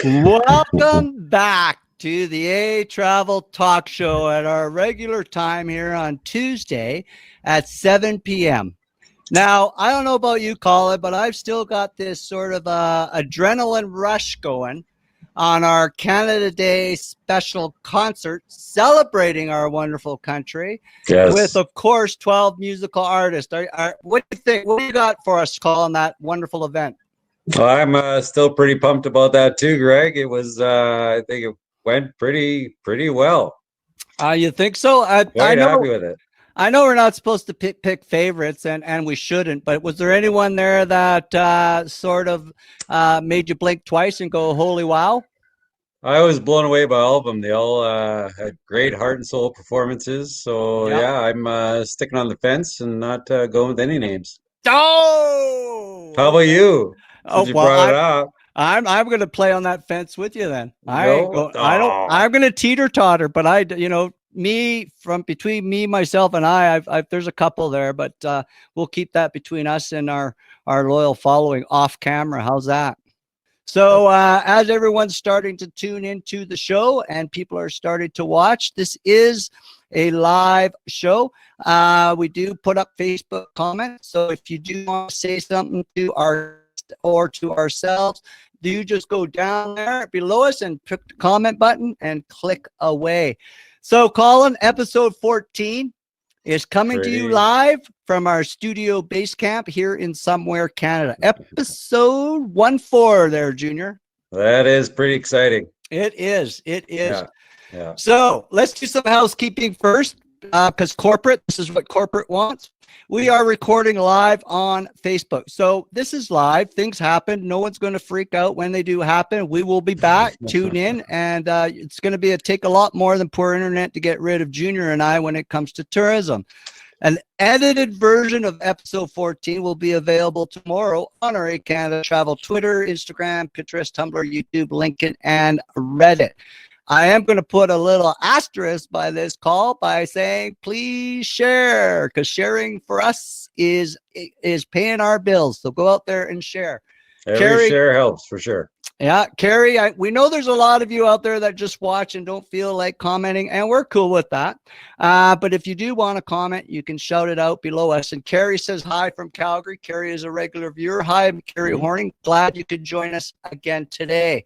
Welcome back to the A Travel Talk Show at our regular time here on Tuesday at 7 p.m. Now, I don't know about you, Colin, but I've still got this sort of adrenaline rush going on our Canada Day special concert celebrating our wonderful country with, of course, 12 musical artists. What do you think? What do you got for us, Colin, that wonderful event? Well, I'm still pretty pumped about that too, Greg. It was, I think it went pretty well. You think so? Quite happy with it. I know we're not supposed to pick favorites, and we shouldn't, but was there anyone there that sort of made you blink twice and go, holy wow? I was blown away by all of them. They all had great heart and soul performances. So, Yep. yeah, I'm sticking on the fence and not going with any names. Oh! How about you? Since you brought it up. I'm going to play on that fence with you then. I'm going to teeter totter, but between me, myself, and I've there's a couple there, but we'll keep that between us and our loyal following off camera. How's that? So as everyone's starting to tune into the show and people are starting to watch, this is a live show. We do put up Facebook comments. So if you do want to say something to ourselves, do just go down there below us and click the comment button and click away. So Colin, episode 14 is coming to you live from our studio base camp here in somewhere Canada. Episode 14 there, Junior. That is pretty exciting. It is. Yeah. So let's do some housekeeping first, because this is what corporate wants. We are recording live on Facebook. So this is live. Things happen. No one's going to freak out when they do happen. We will be back. Tune in. And it's going to take a lot more than poor internet to get rid of Junior and I when it comes to tourism. An edited version of episode 14 will be available tomorrow on our ehCanada Travel Twitter, Instagram, Pinterest, Tumblr, YouTube, LinkedIn, and Reddit. I am going to put a little asterisk by this call by saying, please share, because sharing for us is paying our bills. So go out there and share. Every share helps for sure. Yeah, Carrie, we know there's a lot of you out there that just watch and don't feel like commenting, and we're cool with that. But if you do want to comment, you can shout it out below us. And Carrie says hi from Calgary. Carrie is a regular viewer. Hi, I'm Carrie Horning. Glad you could join us again today.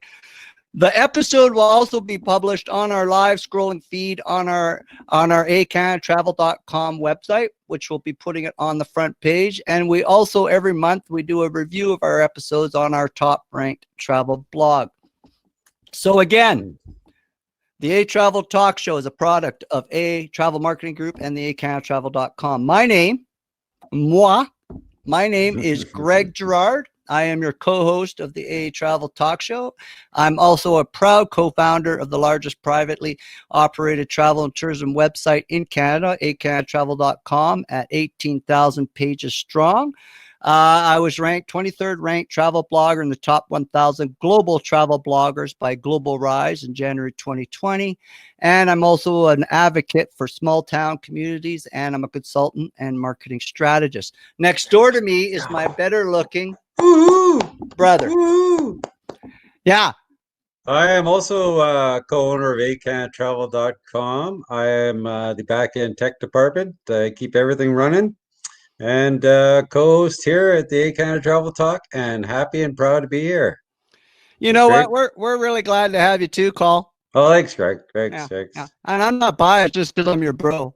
The episode will also be published on our live scrolling feed on our ehCanadaTravel.com website, which will be putting it on the front page. And we also, every month, we do a review of our episodes on our top ranked travel blog. So again, the A Travel Talk Show is a product of A Travel Marketing Group and the ehCanadaTravel.com. My name is Greg Gerard. I am your co-host of the A Travel Talk Show. I'm also a proud co-founder of the largest privately operated travel and tourism website in Canada, ehCanadaTravel.com, at 18,000 pages strong. I was ranked 23rd ranked travel blogger in the top 1,000 global travel bloggers by Global Rise in January 2020. And I'm also an advocate for small town communities, and I'm a consultant and marketing strategist. Next door to me is my better looking brother. Yeah. I am also co-owner of ehCanadaTravel.com. I am the back-end tech department. I keep everything running. And co-host here at the ehCanada Travel Talk, and happy and proud to be here. You know what? We're really glad to have you too, Cole. Oh, thanks, Greg. Thanks. Yeah. And I'm not biased just because I'm your bro.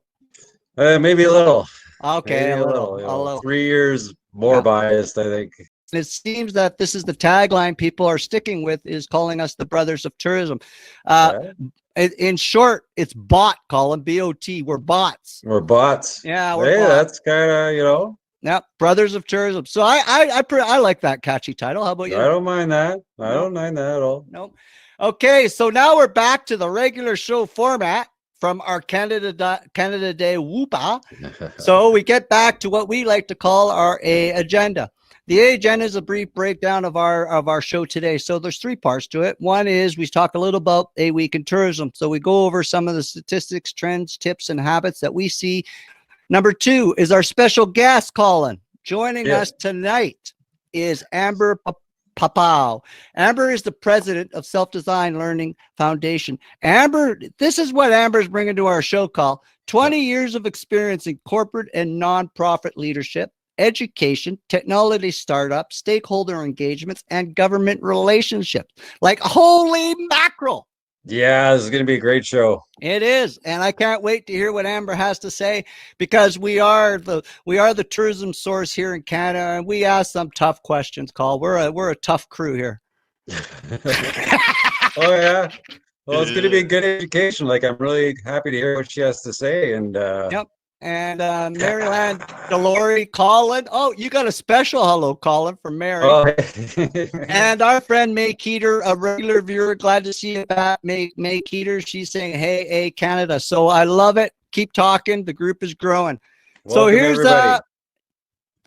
Maybe a little. Okay, maybe a little. 3 years more biased, I think. It seems that this is the tagline people are sticking with, is calling us the brothers of tourism. In short, it's bot, Colin, B-O-T. We're bots. We're bots. Yeah, we're bots. That's kind of, Yeah, brothers of tourism. So I like that catchy title. How about you? I don't mind that. I don't mind that at all. Nope. Okay, so now we're back to the regular show format from our Canada Day whoopa. So we get back to what we like to call our A agenda. The A agenda is a brief breakdown of our show today. So there's 3 parts to it. One is we talk a little about a week in tourism. So we go over some of the statistics, trends, tips, and habits that we see. Number 2 is our special guest, Colin. Joining us tonight is Amber Pa-Pow. Amber is the president of SelfDesign Learning Foundation. Amber, this is what Amber is bringing to our show call. 20 years of experience in corporate and nonprofit leadership, education, technology startups, stakeholder engagements, and government relationships. Like, holy mackerel. Yeah, this is going to be a great show. It is, and I can't wait to hear what Amber has to say, because we are the tourism source here in Canada, and we ask some tough questions. Call we're a tough crew here. Oh yeah. Well, it's going to be a good education. Like, I'm really happy to hear what she has to say. And Yep. And Maryland, Delory, Colin. Oh, you got a special hello, Colin, from Mary. oh, And our friend May Keeter, a regular viewer, glad to see you back. May Keeter, she's saying, hey, Canada. So I love it. Keep talking. The group is growing. So welcome, here's everybody.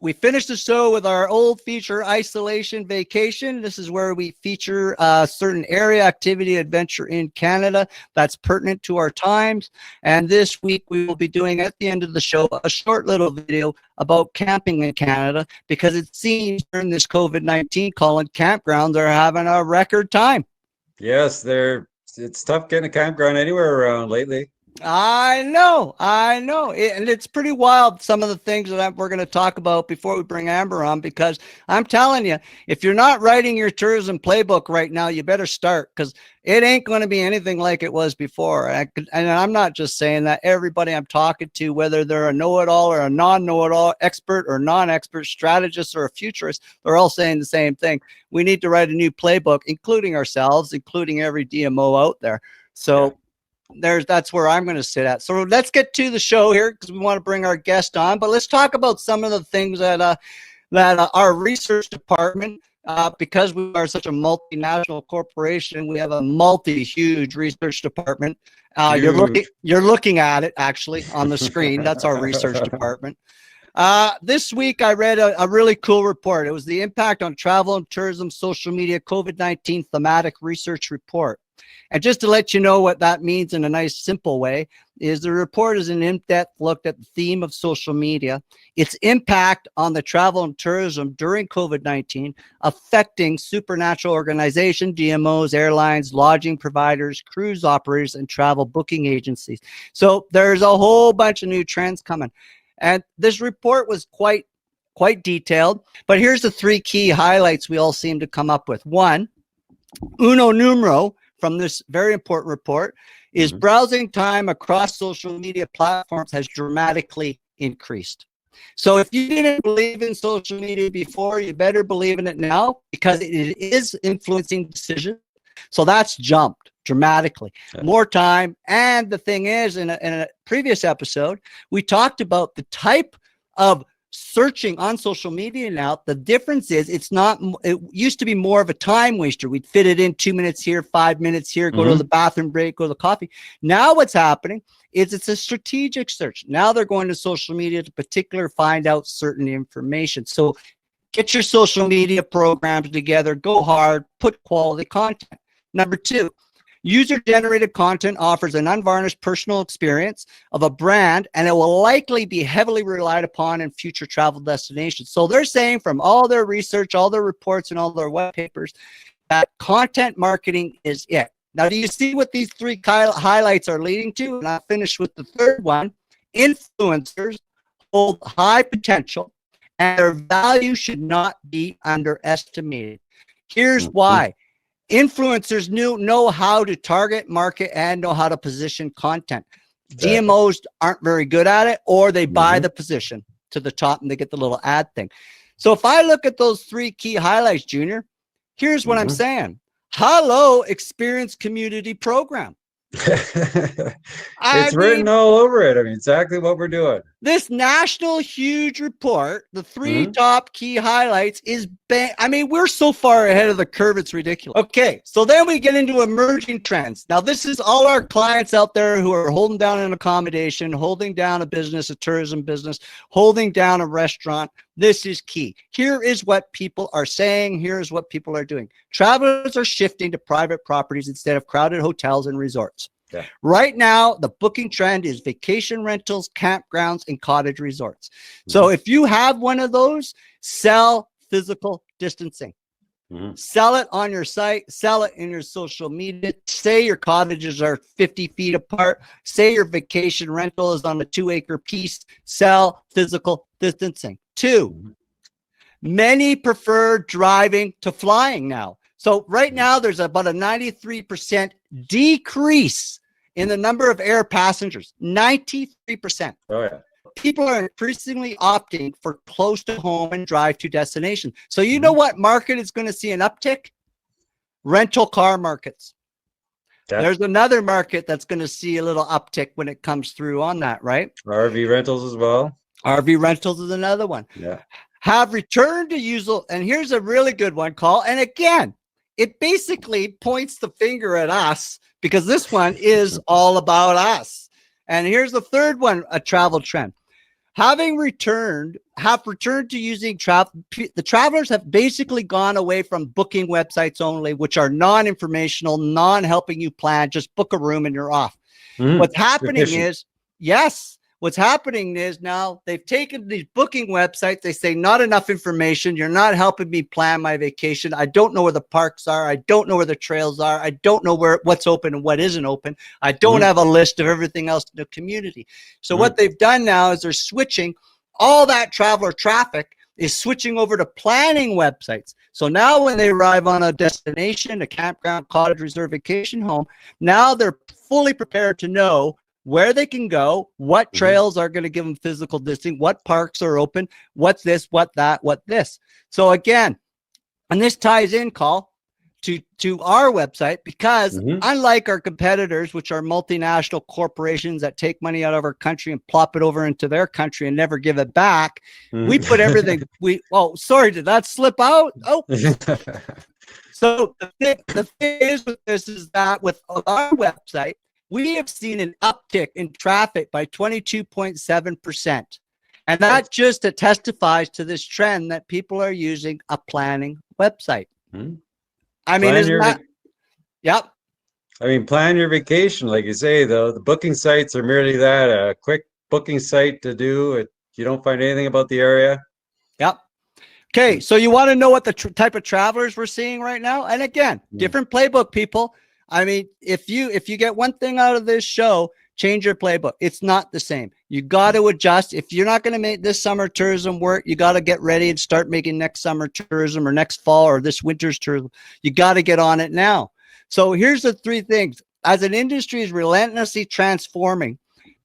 we finished the show with our old feature, Isolation Vacation. This is where we feature a certain area, activity, adventure in Canada that's pertinent to our times. And this week we will be doing, at the end of the show, a short little video about camping in Canada, because it seems during this COVID-19, Colin, campgrounds are having a record time. Yes, it's tough getting a campground anywhere around lately. I know. And it's pretty wild, some of the things that we're going to talk about before we bring Amber on, because I'm telling you, if you're not writing your tourism playbook right now, you better start, because it ain't going to be anything like it was before. And I'm not just saying that. Everybody I'm talking to, whether they're a know-it-all or a non-know-it-all, expert or non-expert, strategist or a futurist, they're all saying the same thing. We need to write a new playbook, including ourselves, including every DMO out there. So that's where I'm going to sit at. So let's get to the show here, because we want to bring our guest on. But let's talk about some of the things that our research department, because we are such a multinational corporation, we have a huge research department. You're looking at it actually on the screen. That's our research department. This week I read a really cool report. It was the Impact on Travel and Tourism Social Media COVID-19 Thematic Research Report. And just to let you know what that means in a nice, simple way, is the report is an in-depth look at the theme of social media, its impact on the travel and tourism during COVID-19, affecting supernatural organization, DMOs, airlines, lodging providers, cruise operators, and travel booking agencies. So there's a whole bunch of new trends coming. And this report was quite detailed, but here's the 3 key highlights we all seem to come up with. One, uno numero, from this very important report, is browsing time across social media platforms has dramatically increased. So if you didn't believe in social media before, you better believe in it now, because it is influencing decisions. So that's jumped dramatically. More time. And the thing is, in a previous episode, we talked about the type of searching on social media now. The difference is it used to be more of a time waster. We'd fit it in 2 minutes here, 5 minutes here, go to the bathroom break, go to the coffee. Now what's happening is it's a strategic search. Now they're going to social media to particular find out certain information. So get your social media programs together, go hard, put quality content. Number 2, user-generated content offers an unvarnished personal experience of a brand, and it will likely be heavily relied upon in future travel destinations. So they're saying, from all their research, all their reports, and all their white papers, that content marketing is it. Now, do you see what these 3 highlights are leading to? And I'll finish with the third one. Influencers hold high potential, and their value should not be underestimated. Here's why. Influencers know how to target, market, and know how to position content. Exactly. DMOs aren't very good at it, or they buy the position to the top and they get the little ad thing. So if I look at those 3 key highlights, Junior, here's what I'm saying. Hello, Experience Community Program. It's written all over it. I mean, exactly what we're doing. This national huge report, the 3 top key highlights is, we're so far ahead of the curve, it's ridiculous. Okay, so then we get into emerging trends. Now, this is all our clients out there who are holding down an accommodation, holding down a business, a tourism business, holding down a restaurant. This is key. Here is what people are saying. Here's what people are doing. Travelers are shifting to private properties instead of crowded hotels and resorts. Yeah. Right now, the booking trend is vacation rentals, campgrounds, and cottage resorts. So if you have one of those, sell physical distancing. Sell it on your site, sell it in your social media. Say your cottages are 50 feet apart. Say your vacation rental is on a 2-acre piece. Sell physical distancing. 2, many prefer driving to flying now. So right now there's about a 93% decrease in the number of air passengers. 93%. Oh, yeah. People are increasingly opting for close to home and drive to destination. So you know what market is going to see an uptick? Rental car markets. Yeah. There's another market that's going to see a little uptick when it comes through on that, right? RV rentals as well. RV rentals is another one. Yeah. Have returned to usual. And here's a really good one, Call. And again, it basically points the finger at us because this one is all about us. And here's the third one, a travel trend. Have returned to using travel. The travelers have basically gone away from booking websites only, which are non-informational, non-helping you plan. Just book a room and you're off. What's happening is, what's happening is now they've taken these booking websites. They say not enough information. You're not helping me plan my vacation. I don't know where the parks are. I don't know where the trails are. I don't know what's open and what isn't open. I don't have a list of everything else in the community. So what they've done now is they're switching all that traveler traffic is switching over to planning websites. So now when they arrive on a destination, a campground, cottage, resort, vacation home, now they're fully prepared to know where they can go, what trails are going to give them physical distancing, what parks are open, what's this, what that, what this. So again, and this ties in, Call, to our website because unlike our competitors, which are multinational corporations that take money out of our country and plop it over into their country and never give it back, we put everything, sorry, did that slip out? Oh. So the thing is with this is that with our website, we have seen an uptick in traffic by 22.7%. And that just testifies to this trend that people are using a planning website. I mean, isn't that? Yep. I mean, plan your vacation. Like you say, though, the booking sites are merely that, a quick booking site to do. You don't find anything about the area. Yep. Okay, so you want to know what the type of travelers we're seeing right now? And again, different playbook, people. I mean, if you get one thing out of this show, change your playbook. It's not the same. You got to adjust. If you're not going to make this summer tourism work, you got to get ready and start making next summer tourism or next fall or this winter's tourism. You got to get on it now. So here's the 3 things. As an industry is relentlessly transforming,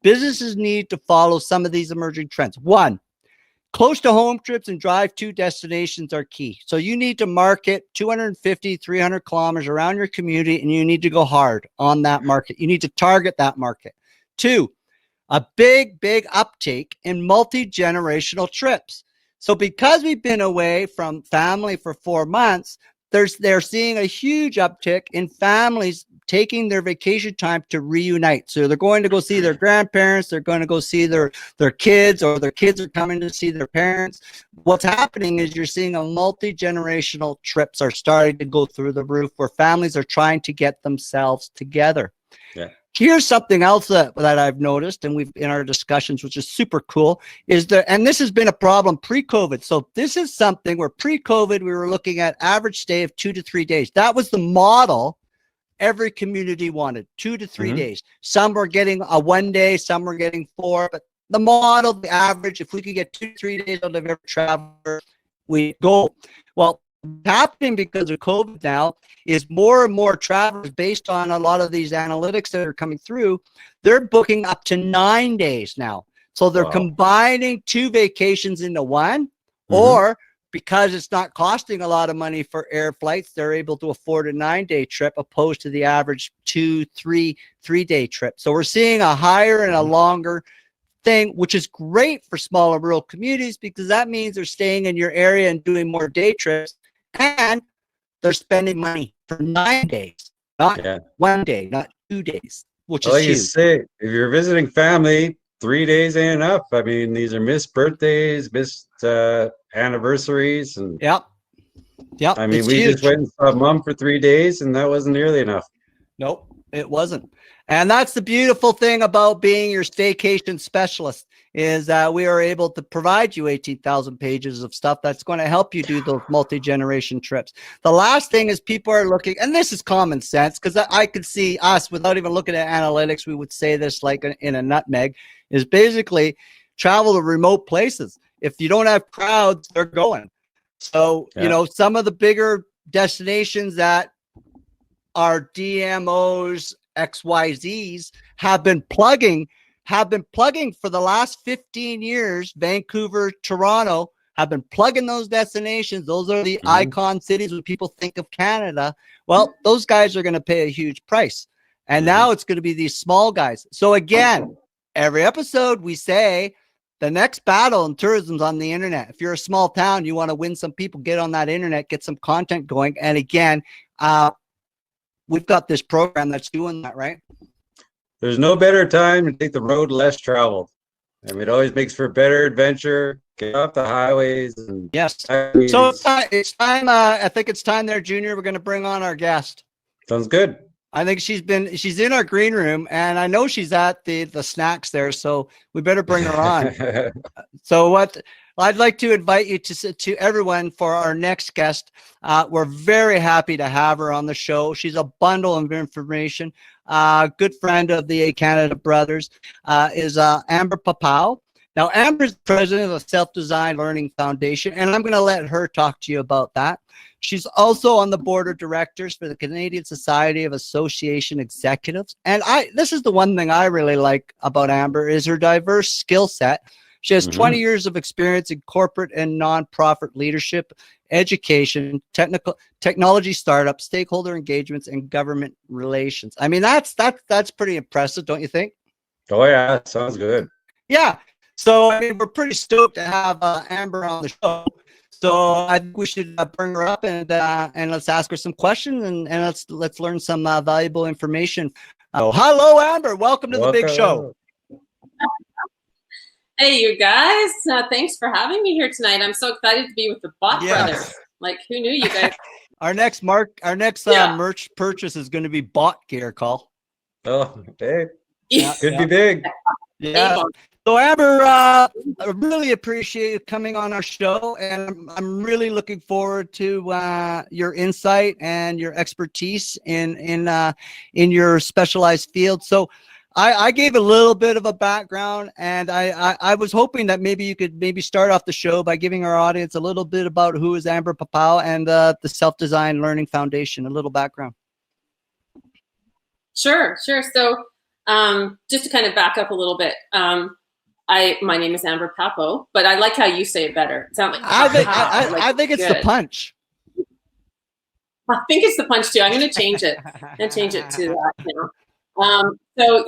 businesses need to follow some of these emerging trends. 1, close to home trips and drive to destinations are key. So you need to market 250, 300 kilometers around your community, and you need to go hard on that market. You need to target that market. 2, a big uptake in multi-generational trips. So because we've been away from family for 4 months, they're seeing a huge uptick in families taking their vacation time to reunite. So they're going to go see their grandparents. They're going to go see their kids, or their kids are coming to see their parents. What's happening is you're seeing a multi-generational trips are starting to go through the roof where families are trying to get themselves together. Yeah. Here's something else that I've noticed, and we've in our discussions, which is super cool, is that, and this has been a problem pre-COVID. So this is something where pre-COVID, we were looking at average stay of 2 to 3 days. That was the model every community wanted, 2 to 3 days. Some were getting a 1 day, some were getting 4, but the model, the average, if we could get 2 to 3 days out of every traveler, we go. Well, what's happening because of COVID now is more and more travelers, based on a lot of these analytics that are coming through, they're booking up to 9 days now. So they're combining 2 vacations into one, or because it's not costing a lot of money for air flights, they're able to afford a 9-day trip opposed to the average 2, 3-day trip. So we're seeing a higher and a longer thing, which is great for smaller rural communities because that means they're staying in your area and doing more day trips, and they're spending money for 9 days, not 1 day, not 2 days, which is like huge. You say, if you're visiting family, 3 days ain't enough. I mean, these are missed birthdays, missed anniversaries, and Yep. I mean, It's we huge. just went and saw Mom for 3 days, and that wasn't nearly enough. Nope, it wasn't. And that's the beautiful thing about being your staycation specialist is that we are able to provide you 18,000 pages of stuff that's going to help you do those multi-generation trips. The last thing is people are looking, and this is common sense because I could see us without even looking at analytics, we would say this like in a nutmeg, is basically travel to remote places. If you don't have crowds, they're going. So, you know, some of the bigger destinations that are DMOs, XYZs have been plugging for the last 15 years. Vancouver, Toronto have been plugging those destinations. Those are the icon cities when people think of Canada. Well, those guys are going to pay a huge price. And now it's going to be these small guys. So again, every episode we say the next battle in tourism is on the internet. If you're a small town, you want to win some people, get on that internet, get some content going. And again, we've got this program that's doing that, right? There's no better time to take the road less traveled. I mean, it always makes for better adventure. Get off the highways. And yes. So it's time. I think it's time there, Junior. We're going to bring on our guest. Sounds good. I think she's in our green room, and I know she's at the snacks there, so we better bring her on. So what I'd like to invite you to everyone for our next guest. We're very happy to have her on the show. She's a bundle of information. Good friend of the Canada brothers is Amber Pa-Pow. Now, Amber's president of the SelfDesign Learning Foundation, and I'm going to let her talk to you about that. She's also on the board of directors for the Canadian Society of Association Executives. And this is the one thing I really like about Amber is her diverse skill set. She has 20 years of experience in corporate and nonprofit leadership, education, technology startups, stakeholder engagements, and government relations. I mean, that's pretty impressive, don't you think? Oh yeah, sounds good. Yeah. So I mean, we're pretty stoked to have Amber on the show. So I think we should bring her up and let's ask her some questions and let's learn some valuable information. Hello, Amber. Welcome to the big show. Hey, you guys. Thanks for having me here tonight. I'm so excited to be with the Bot Brothers. Like, who knew you guys? Our next merch purchase is going to be bot gear, Call. Oh, big. Yeah. Could be big. Yeah. So Amber, I really appreciate you coming on our show, and I'm really looking forward to your insight and your expertise in your specialized field. So I gave a little bit of a background, and I was hoping that maybe you could start off the show by giving our audience a little bit about who is Amber Pa-Pow and the SelfDesign Learning Foundation, a little background. Sure. So just to kind of back up a little bit, my name is Amber Pa-Pow, but I like how you say it better. It sounds like I think it's good. The punch. I think it's the punch too. I'm going to change it. I'm going to change it to that now. So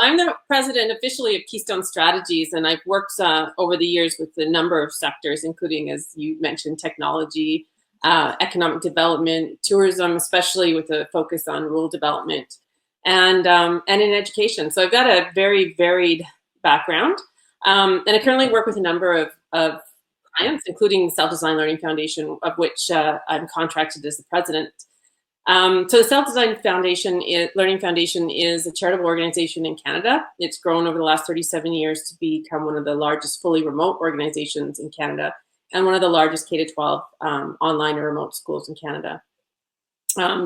I'm the president officially of Keystone Strategies, and I've worked over the years with a number of sectors, including, as you mentioned, technology, economic development, tourism, especially with a focus on rural development, and in education. So I've got a very varied background. And I currently work with a number of clients, including the SelfDesign Learning Foundation, of which I'm contracted as the president. So the SelfDesign Learning Foundation is a charitable organization in Canada. It's grown over the last 37 years to become one of the largest fully remote organizations in Canada and one of the largest K-12 online or remote schools in Canada.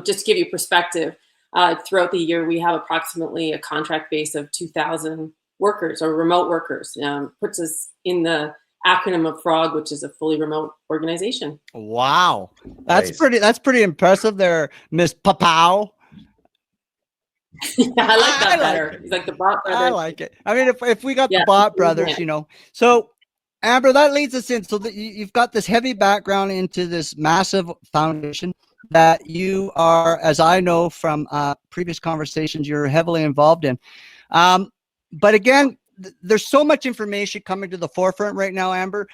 Just to give you perspective, throughout the year, we have approximately a contract base of 2,000 workers or remote workers. Puts us in the acronym of FROG, which is a fully remote organization. Wow, that's pretty impressive there, Miss Pa-Pow. Yeah, I like that better. It's like the Bot Brothers. I like it. I mean, if we got the Bot Brothers, you know. So Amber, that leads us in. So that you've got this heavy background into this massive foundation that you are, as I know from previous conversations, you're heavily involved in. But again, there's so much information coming to the forefront right now, Amber.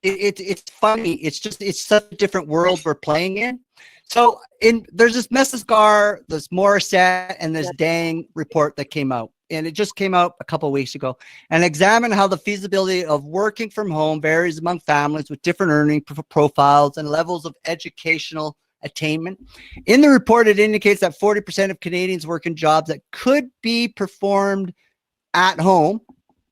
It's funny. It's such a different world we're playing in. So there's this Messesgar, this Morissette, and this Dang report that came out. And it just came out a couple of weeks ago, and examine how the feasibility of working from home varies among families with different earning profiles and levels of educational attainment. In the report, it indicates that 40% of Canadians work in jobs that could be performed at home,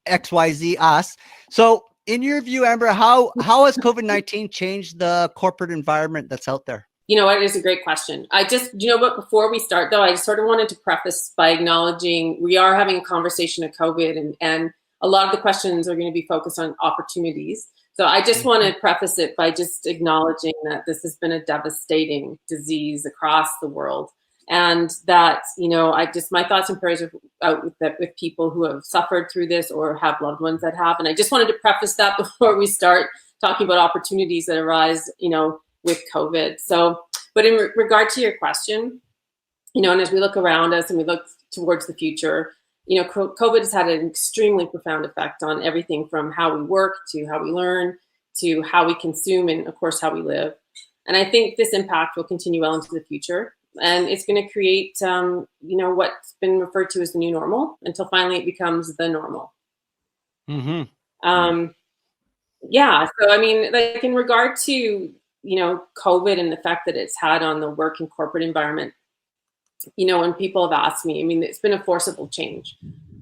XYZ us. So in your view, Amber, how has COVID-19 changed the corporate environment that's out there? You know what? It is a great question. But before we start though, I just sort of wanted to preface by acknowledging we are having a conversation of COVID, and a lot of the questions are going to be focused on opportunities. So I just want to preface it by just acknowledging that this has been a devastating disease across the world. And that, my thoughts and prayers are out with people who have suffered through this or have loved ones that have. And I just wanted to preface that before we start talking about opportunities that arise, with COVID. So, but in regard to your question, and as we look around us and we look towards the future, COVID has had an extremely profound effect on everything from how we work to how we learn to how we consume and, of course, how we live. And I think this impact will continue well into the future. And it's going to create, what's been referred to as the new normal until finally it becomes the normal. Mm-hmm. So, like in regard to, COVID and the effect that it's had on the work and corporate environment, when people have asked me, it's been a forcible change.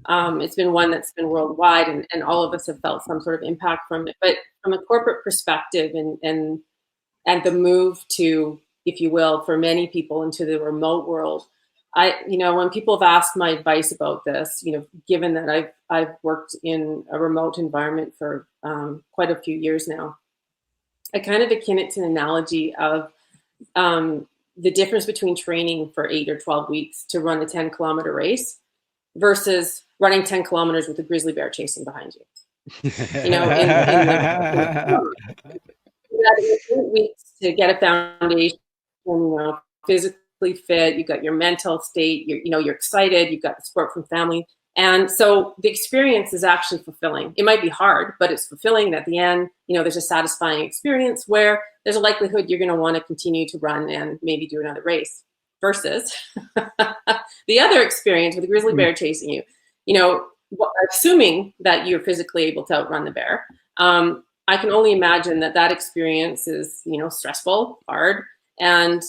It's been one that's been worldwide, and all of us have felt some sort of impact from it. But from a corporate perspective and the move to, if you will, for many people into the remote world, when people have asked my advice about this, given that I've worked in a remote environment for quite a few years now, I kind of akin it to an analogy of the difference between training for 8 or 12 weeks to run a 10-kilometer race versus running 10 kilometers with a grizzly bear chasing behind you. In 8 weeks to get a foundation, physically fit, you've got your mental state, you're excited, you've got the support from family. And so the experience is actually fulfilling. It might be hard, but it's fulfilling. And at the end, there's a satisfying experience where there's a likelihood you're going to want to continue to run and maybe do another race. Versus the other experience with a grizzly bear chasing you, assuming that you're physically able to outrun the bear. I can only imagine that experience is, stressful, hard. And,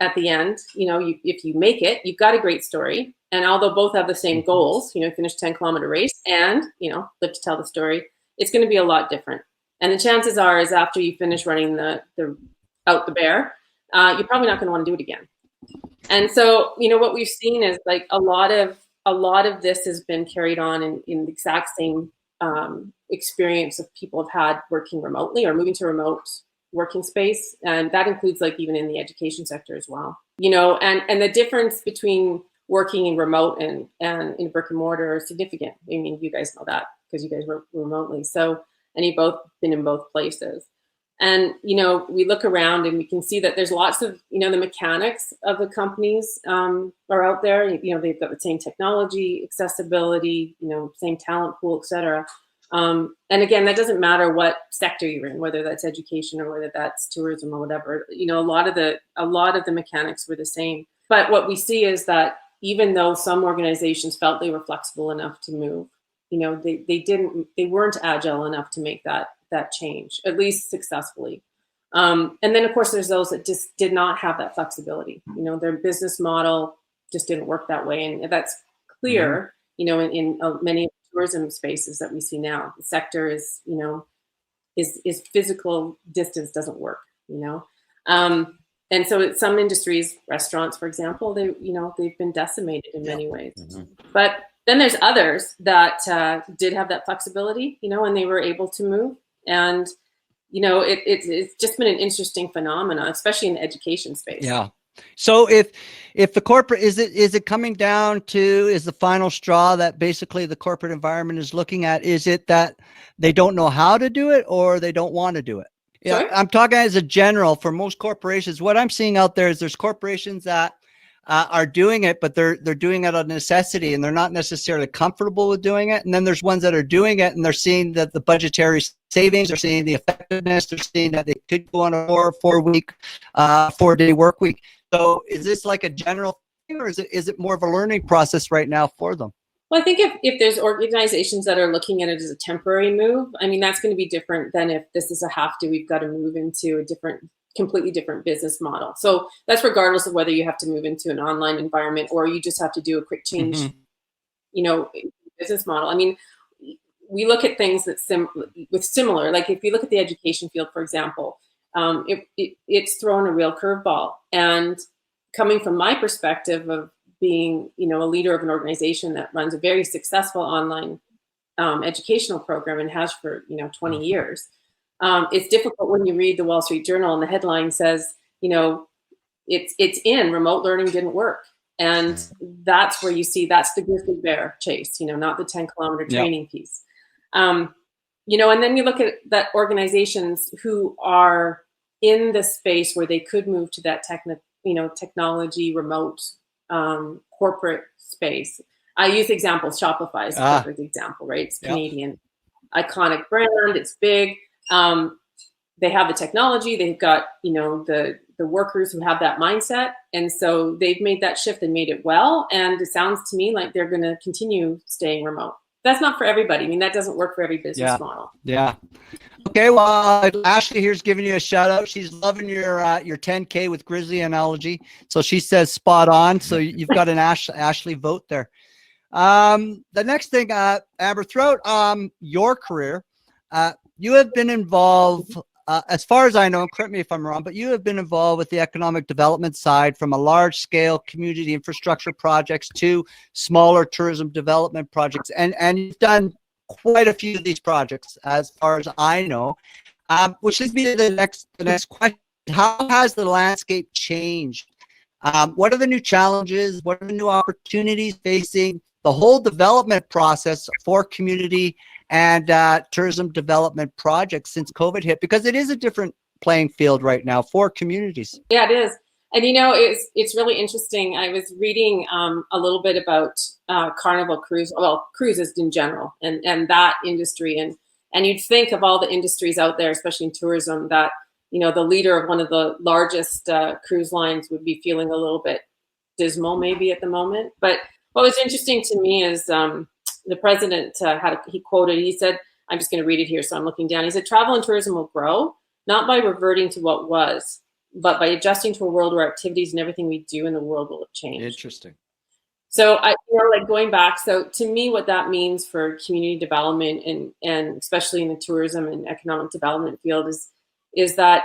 at the end, if you make it, you've got a great story. And although both have the same goals, finish 10-kilometer race and, live to tell the story, it's going to be a lot different. And the chances are is after you finish running the bear, you're probably not going to want to do it again. And so, what we've seen is like a lot of this has been carried on in the exact same experience of people have had working remotely or moving to remote working space. And that includes like even in the education sector as well, and the difference between working in remote and in brick and mortar are significant. You guys know that because you guys work remotely. So, and you've both been in both places. And, we look around and we can see that there's lots of, the mechanics of the companies are out there. They've got the same technology, accessibility, same talent pool, et cetera. And again, that doesn't matter what sector you're in, whether that's education or whether that's tourism or whatever. A lot of the mechanics were the same. But what we see is that even though some organizations felt they were flexible enough to move, they weren't agile enough to make that change, at least successfully. And then of course there's those that just did not have that flexibility. Their business model just didn't work that way. And that's clear, in many tourism spaces that we see now. The sector is physical distance doesn't work, and so some industries, restaurants, for example, they've been decimated in many ways. Mm-hmm. But then there's others that did have that flexibility, and they were able to move. And, it's just been an interesting phenomena, especially in the education space. Yeah. So if the corporate, is it coming down to, is the final straw that basically the corporate environment is looking at, is it that they don't know how to do it or they don't want to do it? Yeah, I'm talking as a general for most corporations. What I'm seeing out there is there's corporations that are doing it, but they're doing it out of necessity and they're not necessarily comfortable with doing it. And then there's ones that are doing it and they're seeing that the budgetary savings, they're seeing the effectiveness, they're seeing that they could go on a 4-day work week. So is this like a general thing or is it more of a learning process right now for them? Well, I think if there's organizations that are looking at it as a temporary move, that's going to be different than if this is a have to, we've got to move into a different completely different business model. So that's regardless of whether you have to move into an online environment or you just have to do a quick change, business model. I mean, we look at things that similar, like if you look at the education field, for example, it's thrown a real curveball. And coming from my perspective of being, a leader of an organization that runs a very successful online educational program and has for 20 years, it's difficult when you read the Wall Street Journal and the headline says, it's in remote learning didn't work. And that's where you see that's the grizzly bear chase, not the 10-kilometer training piece. And then you look at that organizations who are in the space where they could move to that technology, remote, corporate space. I use examples. Shopify is a perfect example, right? It's Canadian, iconic brand. It's big. They have the technology. They've got, the workers who have that mindset. And so they've made that shift and made it well. And it sounds to me like they're going to continue staying remote. That's not for everybody. I mean, that doesn't work for every business model. Yeah. Okay. Well, Ashley here's giving you a shout out. She's loving your 10K with Grizzly analogy. So she says spot on. So you've got an Ashley vote there. The next thing, Amber, throughout your career, you have been involved, as far as I know, correct me if I'm wrong, but you have been involved with the economic development side, from a large scale community infrastructure projects to smaller tourism development projects. And you've done quite a few of these projects, as far as I know, which leads me to the next question. How has the landscape changed? What are the new challenges? What are the new opportunities facing the whole development process for community and tourism development projects since COVID hit? Because it is a different playing field right now for communities. Yeah, it is. And it's really interesting. I was reading a little bit about Carnival Cruise, well, cruises in general, and that industry. And you'd think of all the industries out there, especially in tourism, that the leader of one of the largest cruise lines would be feeling a little bit dismal maybe at the moment. But what was interesting to me is the president he said, I'm just going to read it here, so I'm looking down. He said, travel and tourism will grow, not by reverting to what was, but by adjusting to a world where activities and everything we do in the world will have changed. Interesting. So like going back, so to me, what that means for community development and especially in the tourism and economic development field is that,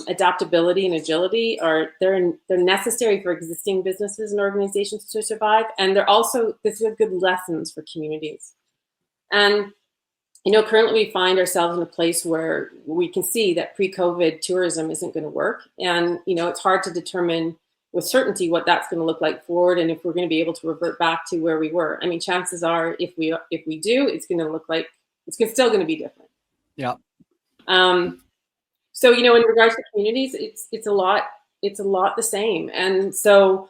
adaptability and agility they're necessary for existing businesses and organizations to survive. And these are good lessons for communities. And, currently we find ourselves in a place where we can see that pre-COVID tourism isn't going to work. And, it's hard to determine with certainty what that's going to look like forward and if we're going to be able to revert back to where we were. I mean, chances are if we do, it's going to look like it's still going to be different. Yeah. So, in regards to communities, it's a lot the same. And so,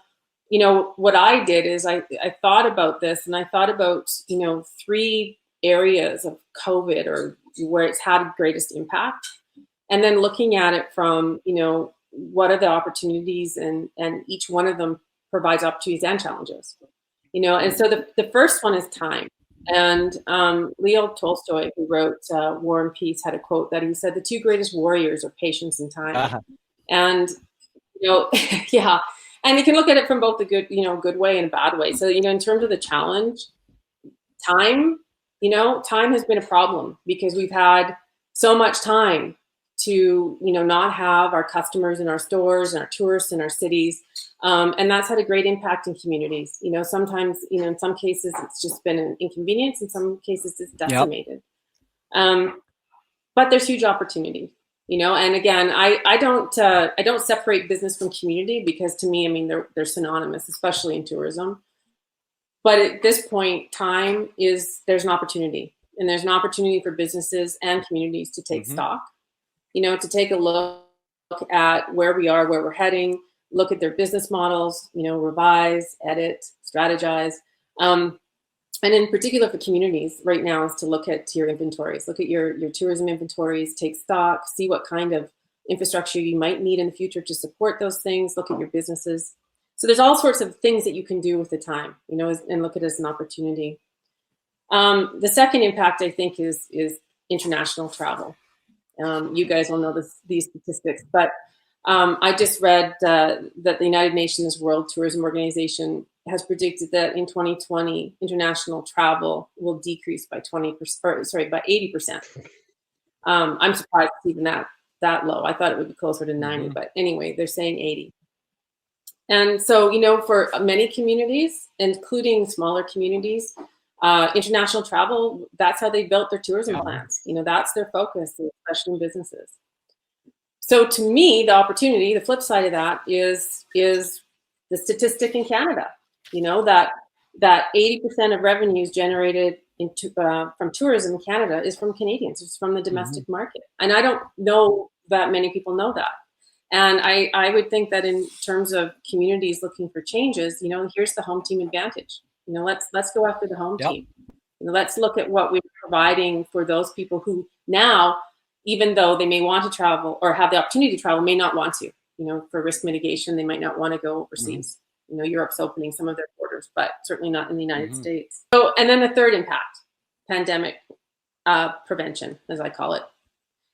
what I did is I thought about this, and I thought about, 3 areas of COVID or where it's had greatest impact. And then looking at it from, what are the opportunities, and each one of them provides opportunities and challenges, and so the first one is time. And Leo Tolstoy, who wrote War and Peace, had a quote that he said, the 2 greatest warriors are patience and time. Uh-huh. And, yeah. And you can look at it from both the good, good way and a bad way. So, in terms of the challenge, time has been a problem because we've had so much time to, not have our customers in our stores and our tourists in our cities. And that's had a great impact in communities. Sometimes, in some cases it's just been an inconvenience. In some cases it's decimated. Yep. But there's huge opportunity, and again, I don't separate business from community because to me, I mean, they're synonymous, especially in tourism. But at this point, there's an opportunity, and there's an opportunity for businesses and communities to take stock, to take a look at where we are, where we're heading, look at their business models, revise, edit, strategize. And in particular for communities right now is to look at your inventories, look at your tourism inventories, take stock, see what kind of infrastructure you might need in the future to support those things, look at your businesses. So there's all sorts of things that you can do with the time, and look at it as an opportunity. The second impact, I think, is international travel. You guys will know these statistics, but I just read that the United Nations World Tourism Organization has predicted that in 2020, international travel will decrease by 80%. I'm surprised it's even that low. I thought it would be closer to 90, but anyway, they're saying 80. And so, for many communities, including smaller communities, international travel, that's how they built their tourism plans. That's their focus, especially in businesses. So to me, the opportunity, the flip side of that is the statistic in Canada, that 80% of revenues generated from tourism in Canada is from Canadians. It's from the domestic market. And I don't know that many people know that. And I would think that in terms of communities looking for changes, here's the home team advantage. Let's go after the home team. Let's look at what we're providing for those people who now, even though they may want to travel or have the opportunity to travel, may not want to. For risk mitigation, they might not want to go overseas. Europe's opening some of their borders, but certainly not in the United States. So, and then the third impact, pandemic prevention, as I call it.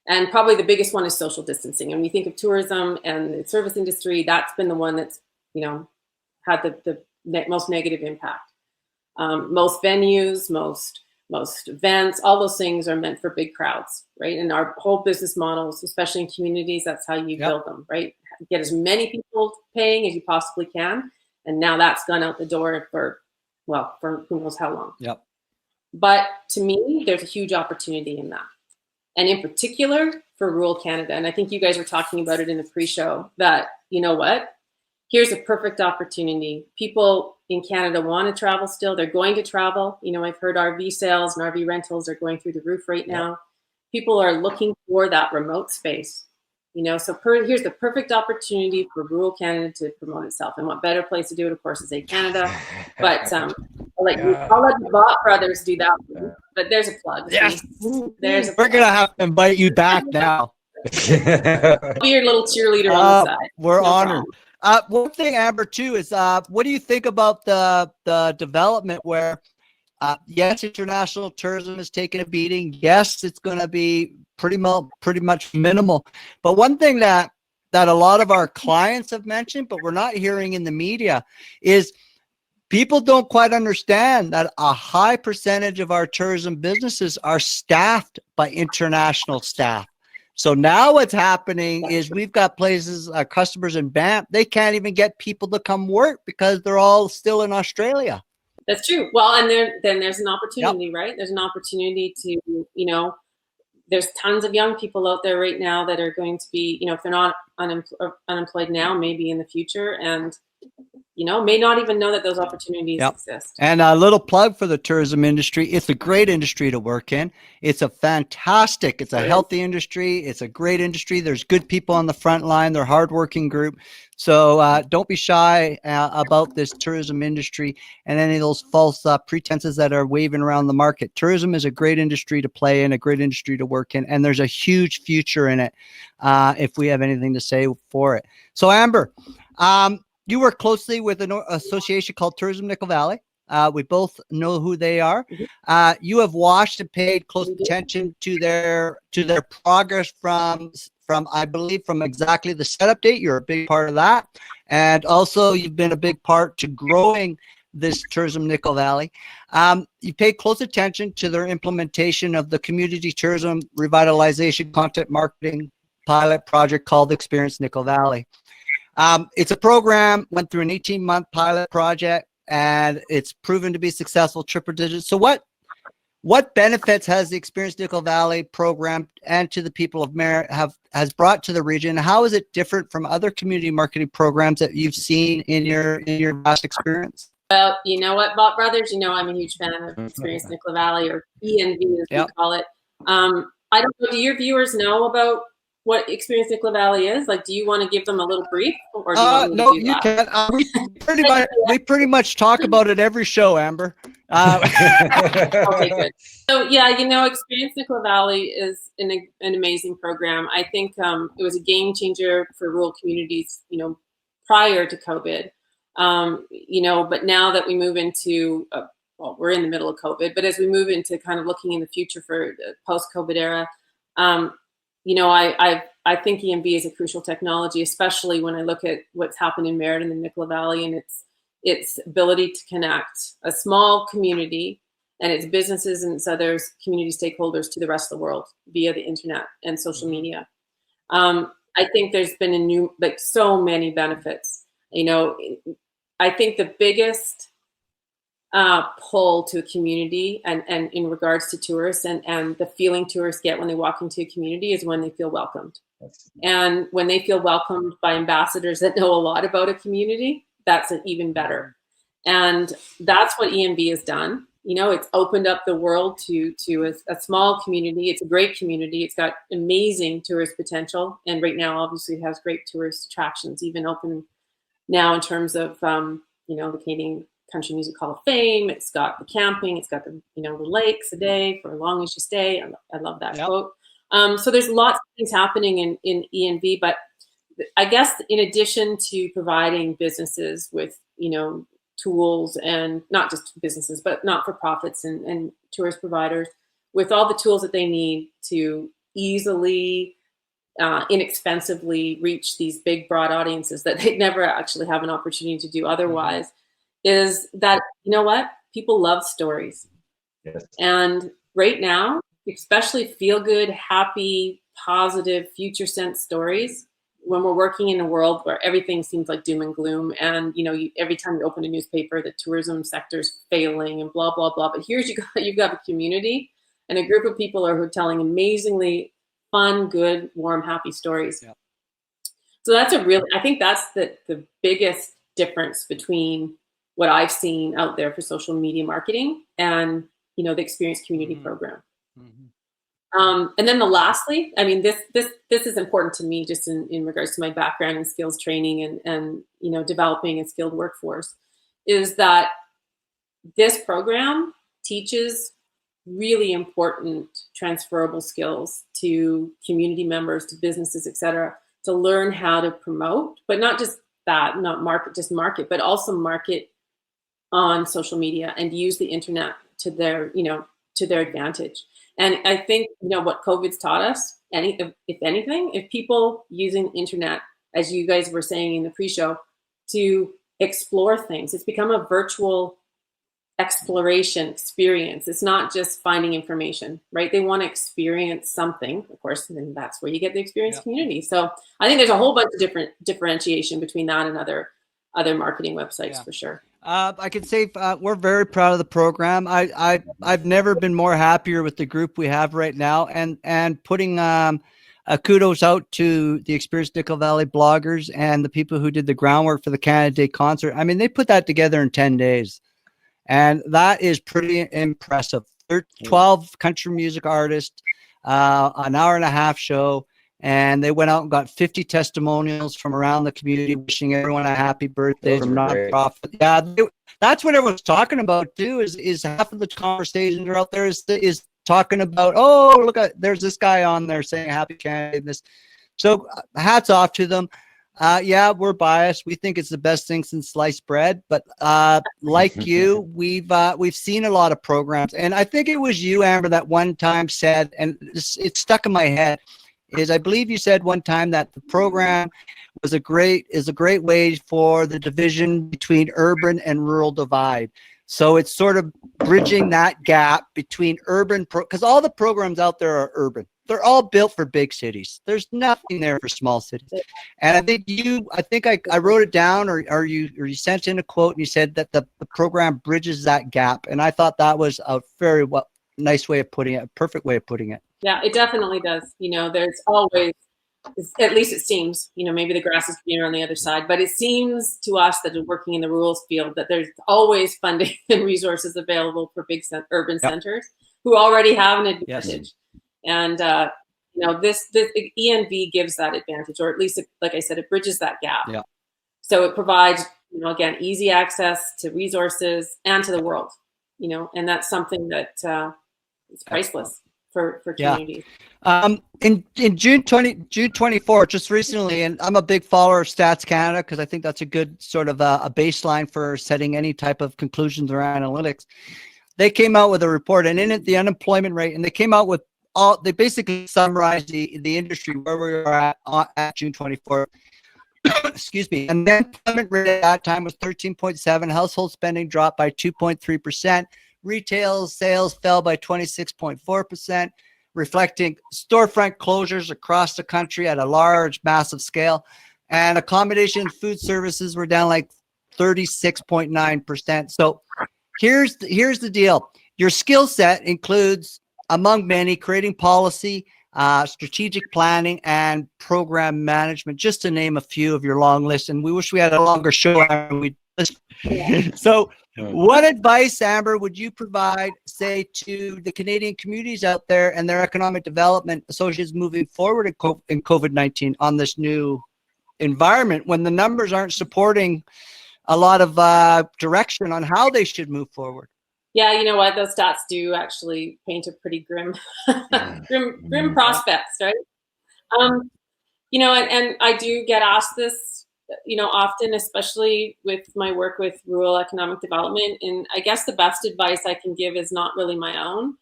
And probably the biggest one is social distancing. And we think of tourism and the service industry, that's been the one that's, had the most negative impact. Most venues, most events, all those things are meant for big crowds, right? And our whole business models, especially in communities, that's how you build them, right? Get as many people paying as you possibly can. And now that's gone out the door for who knows how long. Yep. But to me, there's a huge opportunity in that. And in particular for rural Canada. And I think you guys were talking about it in the pre-show that, here's a perfect opportunity. People in Canada want to travel still. They're going to travel. I've heard RV sales and RV rentals are going through the roof right now. People are looking for that remote space. So here's the perfect opportunity for rural Canada to promote itself. And what better place to do it, of course, is ehCanada. But I'll let the Bot brothers do that. But there's a plug. Yes. We're going to have to invite you back now. I'll be your little cheerleader on the side. We're honored. One thing, Amber, too, is what do you think about the development where, yes, international tourism is taking a beating. Yes, it's going to be pretty much minimal. But one thing that a lot of our clients have mentioned, but we're not hearing in the media, is people don't quite understand that a high percentage of our tourism businesses are staffed by international staff. So now what's happening is we've got places, customers in Banff, they can't even get people to come work because they're all still in Australia. That's true. Well, and then there's an opportunity, right? There's an opportunity to, there's tons of young people out there right now that are going to be, if they're not unemployed now, maybe in the future, and may not even know that those opportunities exist. And a little plug for the tourism industry. It's a great industry to work in. It's a healthy industry. It's a great industry. There's good people on the front line. They're a hardworking group. So don't be shy about this tourism industry and any of those false pretenses that are waving around the market. Tourism is a great industry to play in, a great industry to work in, and there's a huge future in it if we have anything to say for it. So Amber, you work closely with an association called Tourism Nickel Valley. We both know who they are. You have watched and paid close attention to their progress from I believe from exactly the setup date. You're a big part of that, and also you've been a big part to growing this Tourism Nickel Valley. You paid close attention to their implementation of the community tourism revitalization content marketing pilot project called Experience Nickel Valley. It's a program, went through an 18-month pilot project, and it's proven to be successful, triple digits. So what benefits has the Experience Nickel Valley program and to the people of Merritt has brought to the region? How is it different from other community marketing programs that you've seen in your vast experience? Well, you know what, Bot Brothers, I'm a huge fan of Experience Nickel Valley, or ENV as we call it. I don't know, do your viewers know about what Experience Nickel Valley is? Like, do you want to give them a little brief, or do you want me to do that? We pretty much talk about it every show, Amber. Okay, good. So Experience Nickel Valley is an amazing program. I think it was a game changer for rural communities, prior to COVID. But now that we move into, we're in the middle of COVID, but as we move into kind of looking in the future for the post-COVID era, I think EMV is a crucial technology, especially when I look at what's happened in Merritt and the Nicola Valley, and its ability to connect a small community and its businesses and its other community stakeholders to the rest of the world via the internet and social media. I think there's been so many benefits. I think the biggest pull to a community and in regards to tourists and the feeling tourists get when they walk into a community is when they feel welcomed. And when they feel welcomed by ambassadors that know a lot about a community, that's even better. And that's what EMV has done. It's opened up the world to a small community. It's a great community. It's got amazing tourist potential. And right now, obviously, it has great tourist attractions, even open now in terms of, the Canadian Country Music Hall of Fame. It's got the camping. It's got the lakes a day for as long as you stay. I love that quote. So there's lots of things happening in ENV, but I guess in addition to providing businesses with, tools, and not just businesses, but not-for-profits and tourist providers with all the tools that they need to easily, inexpensively reach these big, broad audiences that they'd never actually have an opportunity to do otherwise, is that, people love stories. Yes. And right now, especially feel-good, happy, positive, future-sense stories, when we're working in a world where everything seems like doom and gloom, and every time you open a newspaper, the tourism sector's failing and blah blah blah. But you've got a community and a group of people who are telling amazingly fun, good, warm, happy stories. Yeah. So I think that's the biggest difference between what I've seen out there for social media marketing and the Experience Community program. Mm-hmm. And then lastly, this is important to me just in regards to my background in skills training and developing a skilled workforce, is that this program teaches really important transferable skills to community members, to businesses, et cetera, to learn how to promote, but not just that, not market, but also market on social media and use the internet to their advantage. And I think, what COVID's taught us, if anything, if people using the internet, as you guys were saying in the pre-show, to explore things, it's become a virtual exploration experience. It's not just finding information, right? They want to experience something, of course, and that's where you get the experience community. So I think there's a whole bunch of different differentiation between that and other marketing websites for sure. I can say we're very proud of the program. I've never been more happier with the group we have right now, and putting kudos out to the Experience Nicola Valley bloggers and the people who did the groundwork for the Canada Day concert. They put that together in 10 days, and that is pretty impressive. 12 country music artists, an hour and a half show. And they went out and got 50 testimonials from around the community, wishing everyone a happy birthday from nonprofit. Yeah, that's what everyone's talking about too. Is half of the conversations are out there is talking about, oh, look at, there's this guy on there saying happy Canada Day. So hats off to them. Yeah, we're biased. We think it's the best thing since sliced bread. But like you, we've seen a lot of programs, and I think it was you, Amber, that one time said, and it's stuck in my head. I believe you said one time that the program is a great way for the division between urban and rural divide. So it's sort of bridging that gap between urban, because all the programs out there are urban. They're all built for big cities. There's nothing there for small cities. And I think I wrote it down, or you sent in a quote and you said that the program bridges that gap. And I thought that was a very nice way of putting it, a perfect way of putting it. Yeah, it definitely does. There's always, at least it seems, maybe the grass is greener on the other side, but it seems to us that working in the rural field that there's always funding and resources available for big urban centers who already have an advantage. And, this ENV gives that advantage, or at least, like I said, it bridges that gap. Yeah. So it provides, again, easy access to resources and to the world, and that's something that is priceless. For communities. In June 24, just recently, and I'm a big follower of Stats Canada because I think that's a good sort of a baseline for setting any type of conclusions or analytics. They came out with a report, and in it, the unemployment rate, and they came out with they basically summarize the industry where we are at June 24th. Excuse me. And the employment rate at that time was 13.7. Household spending dropped by 2.3%. Retail sales fell by 26.4%, reflecting storefront closures across the country at a large, massive scale. And accommodation and food services were down like 36.9%. So here's the deal. Your skill set includes, among many, creating policy, strategic planning, and program management, just to name a few of your long list. And we wish we had a longer show. So what advice, Amber, would you provide, say, to the Canadian communities out there and their economic development associates moving forward in COVID-19 on this new environment when the numbers aren't supporting a lot of direction on how they should move forward? Yeah, you know what? Those stats do actually paint a pretty grim, grim prospects, right? You know, and I do get asked this, you know, often, especially with my work with rural economic development. And I guess the best advice I can give is not really my own.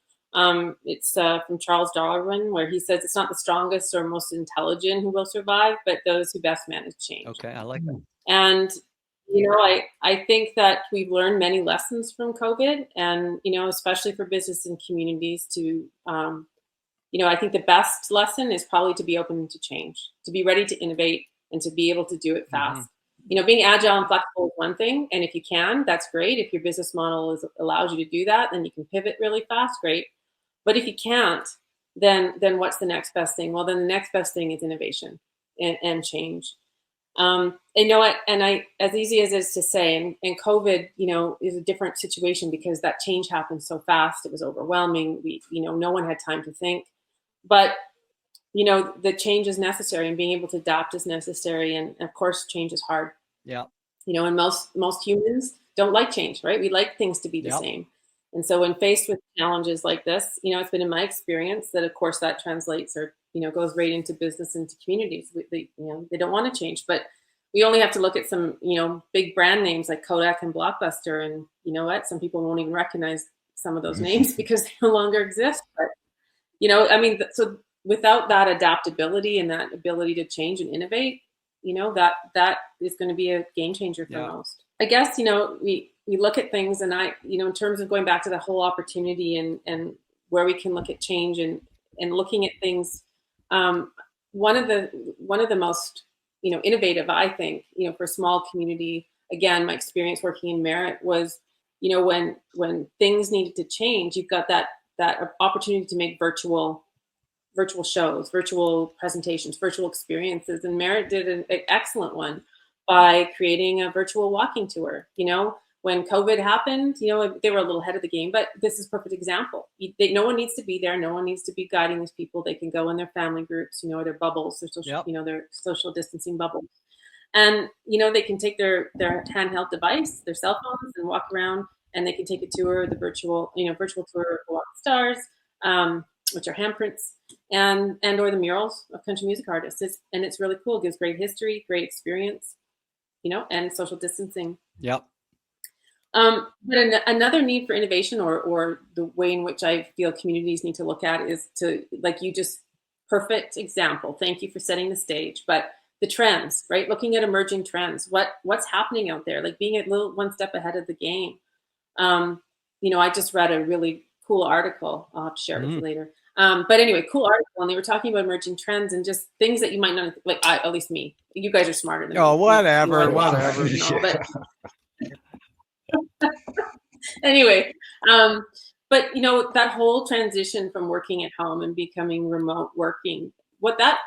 It's from Charles Darwin, where he says it's not the strongest or most intelligent who will survive, but those who best manage change. Okay, I like that. And you know, I think that we've learned many lessons from COVID, and, you know, especially for business and communities to, you know, I think the best lesson is probably to be open to change, to be ready to innovate, and to be able to do it fast. You know, being agile and flexible is one thing, and if you can, that's great. If your business model allows you to do that, then you can pivot really fast, great. But if you can't, then what's the next best thing? Well, then the next best thing is innovation and change. And you know what, and as easy as it is to say, and COVID, you know, is a different situation because that change happened so fast. It was overwhelming. You know, no one had time to think, but, you know, the change is necessary, and being able to adapt is necessary. And of course, change is hard. Yeah. You know, and most humans don't like change, right? We like things to be the same. And so when faced with challenges like this, you know, it's been in my experience that, of course, that translates or, you know, goes right into business, into communities. You know, they don't want to change, but we only have to look at some, you know, big brand names like Kodak and Blockbuster. And you know what? Some people won't even recognize some of those names because they no longer exist. But, you know, I mean, so without that adaptability and that ability to change and innovate, you know, that is going to be a game changer for most. I guess, you know, we look at things, and you know, in terms of going back to the whole opportunity and where we can look at change and looking at things, one of the most, you know, innovative, I think, you know, for a small community, again, my experience working in Merit was, you know, when things needed to change, you've got that opportunity to make virtual shows, virtual presentations, virtual experiences. And Merit did an excellent one by creating a virtual walking tour. You know, when COVID happened, you know, they were a little ahead of the game, but this is a perfect example. No one needs to be there. No one needs to be guiding these people. They can go in their family groups, you know, their bubbles, their social, you know, their social distancing bubbles. And, you know, they can take their handheld device, their cell phones, and walk around, and they can take a tour, the virtual tour of Walk the Stars, which are handprints, and or the murals of country music artists. It's really cool. It gives great history, great experience, you know, and social distancing. Yep. But another need for innovation, or the way in which I feel communities need to look at it, is to, like you just, perfect example. Thank you for setting the stage. But the trends, right? Looking at emerging trends, what's happening out there, like being a little one step ahead of the game. You know, I just read a really cool article. I'll have to share it with you later. But anyway, cool article, and they were talking about emerging trends and just things that you might not, like, at least me. You guys are smarter than me. Oh, whatever. You know, but anyway, but you know, that whole transition from working at home and becoming remote working, what that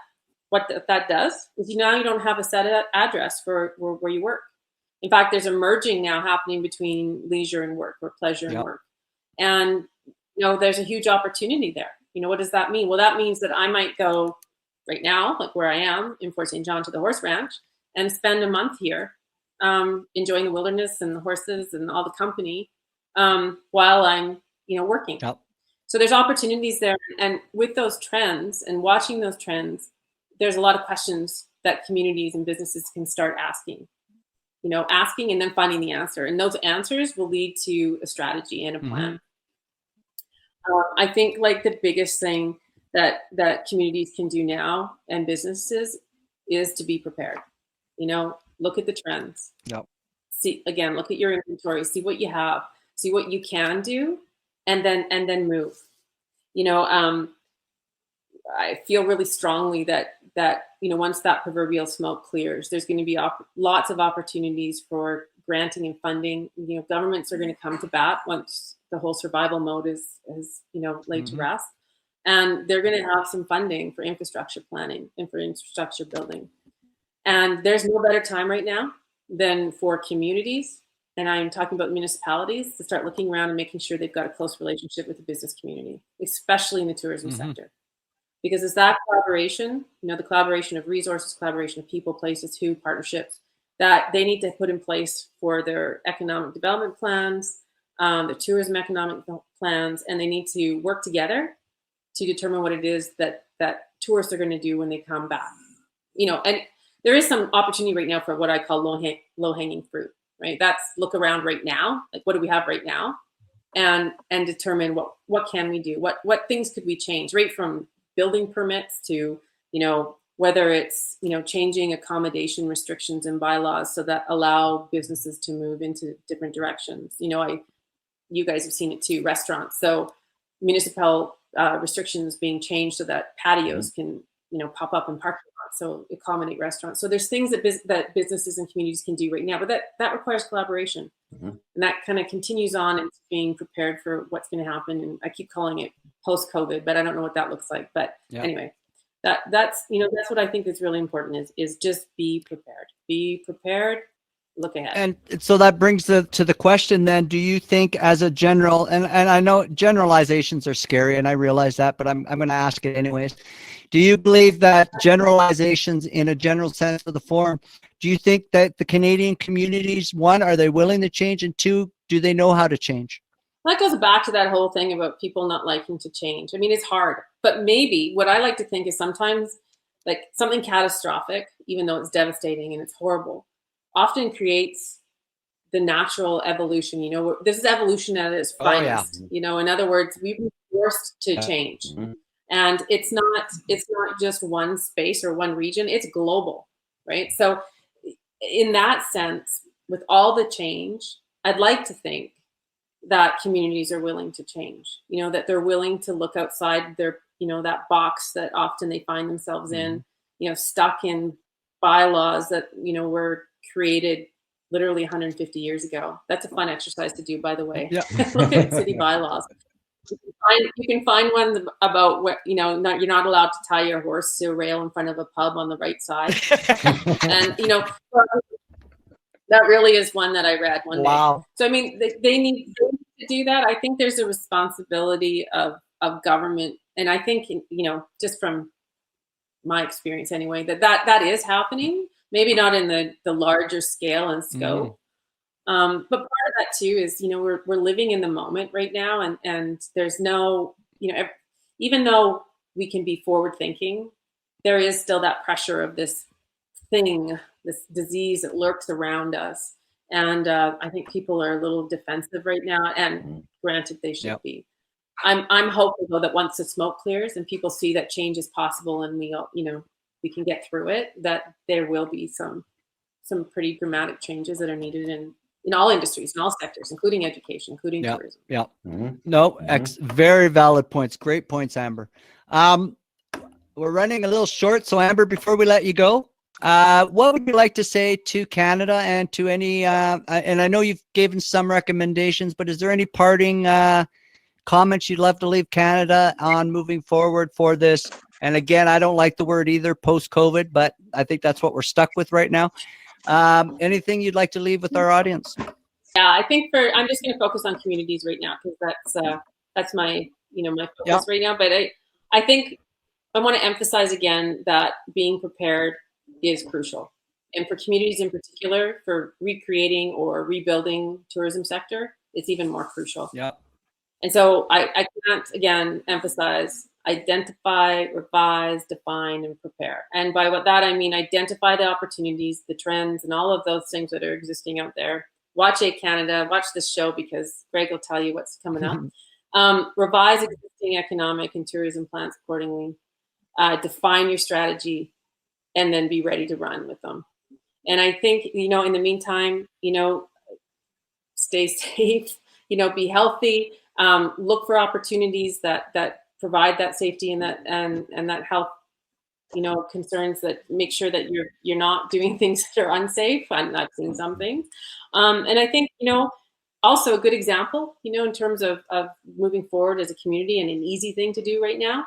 does is now you don't have a set address for where you work. In fact, there's a merging now happening between leisure and work, or pleasure and work. And, you know, there's a huge opportunity there. You know, what does that mean? Well, that means that I might go right now, like where I am in Fort St. John, to the horse ranch and spend a month here, enjoying the wilderness and the horses and all the company, while I'm, you know, working. Yep. So there's opportunities there. And with those trends and watching those trends, there's a lot of questions that communities and businesses can start asking. You know, asking and then finding the answer. And those answers will lead to a strategy and a plan. I think, like, the biggest thing that communities can do now and businesses is to be prepared. Look at the trends. Yep. Look at your inventory, see what you have, see what you can do, and then move. I feel really strongly that once that proverbial smoke clears, there's going to be lots of opportunities for granting and funding. Governments are going to come to bat once the whole survival mode is laid to rest, and they're going to have some funding for infrastructure planning and for infrastructure building. And there's no better time right now than for communities, and I'm talking about municipalities, to start looking around and making sure they've got a close relationship with the business community, especially in the tourism sector. Because it's that collaboration, the collaboration of resources, collaboration of people, places, partnerships, that they need to put in place for their economic development plans, their tourism economic plans, and they need to work together to determine what it is that tourists are going to do when they come back. And there is some opportunity right now for what I call low-hanging fruit, right? That's look around right now, like what do we have right now, and determine what can we do, what things could we change, right from building permits to, whether it's, changing accommodation restrictions and bylaws so that allow businesses to move into different directions. You guys have seen it too, restaurants. So municipal restrictions being changed so that patios can, pop up in parking lots, so accommodate restaurants. So there's things that businesses and communities can do right now, but that requires collaboration. And that kind of continues on into being prepared for what's going to happen. And I keep calling it post-COVID, but I don't know what that looks like. But anyway, that's what I think is really important is just be prepared. Be prepared, look ahead. And so that brings to the question then, do you think as a general, and I know generalizations are scary and I realize that, but I'm going to ask it anyways. Do you believe that generalizations in a general sense of the form, do you think that the Canadian communities, one, are they willing to change? And two, do they know how to change? That goes back to that whole thing about people not liking to change. I mean, it's hard, but maybe what I like to think is sometimes like something catastrophic, even though it's devastating and it's horrible, often creates the natural evolution. This is evolution at its finest. In other words, we've been forced to change. And it's not just one space or one region, it's global, right? So in that sense, with all the change, I'd like to think that communities are willing to change, that they're willing to look outside their, that box that often they find themselves in, stuck in bylaws that, were created literally 150 years ago. That's a fun exercise to do, by the way. Yeah. Look at city bylaws. You can find one about what, you're not allowed to tie your horse to a rail in front of a pub on the right side. And, that really is one that I read one day. So, I mean, they need to do that. I think there's a responsibility of government. And I think, just from my experience anyway, that is happening. Maybe not in the larger scale and scope. But part of that too is, we're living in the moment right now. And there's no, even though we can be forward thinking, there is still that pressure of this thing, this disease that lurks around us. And I think people are a little defensive right now, and granted they should be. I'm hopeful though that once the smoke clears and people see that change is possible and we can get through it, that there will be some pretty dramatic changes that are needed in all industries, in all sectors, including education, including tourism. Yeah. No, very valid points. Great points, Amber. We're running a little short. So Amber, before we let you go, what would you like to say to Canada and to any, and I know you've given some recommendations, but is there any parting comments you'd love to leave Canada on moving forward for this? And again, I don't like the word either, post-COVID, but I think that's what we're stuck with right now. Anything you'd like to leave with our audience? Yeah, I think I'm just going to focus on communities right now because that's my my focus right now. But I think I want to emphasize again that being prepared is crucial, and for communities in particular, for recreating or rebuilding tourism sector, it's even more crucial. Yeah. And so I can't again emphasize identify, revise, define, and prepare. And by what that I mean, identify the opportunities, the trends, and all of those things that are existing out there. Watch ehCanada, watch this show because Greg will tell you what's coming up. Revise existing economic and tourism plans accordingly. Define your strategy, and then be ready to run with them. And I think, in the meantime, stay safe, be healthy, look for opportunities that provide that safety and that health, concerns, that make sure that you're not doing things that are unsafe. I've seen some things. And I think, also a good example, in terms of moving forward as a community, and an easy thing to do right now.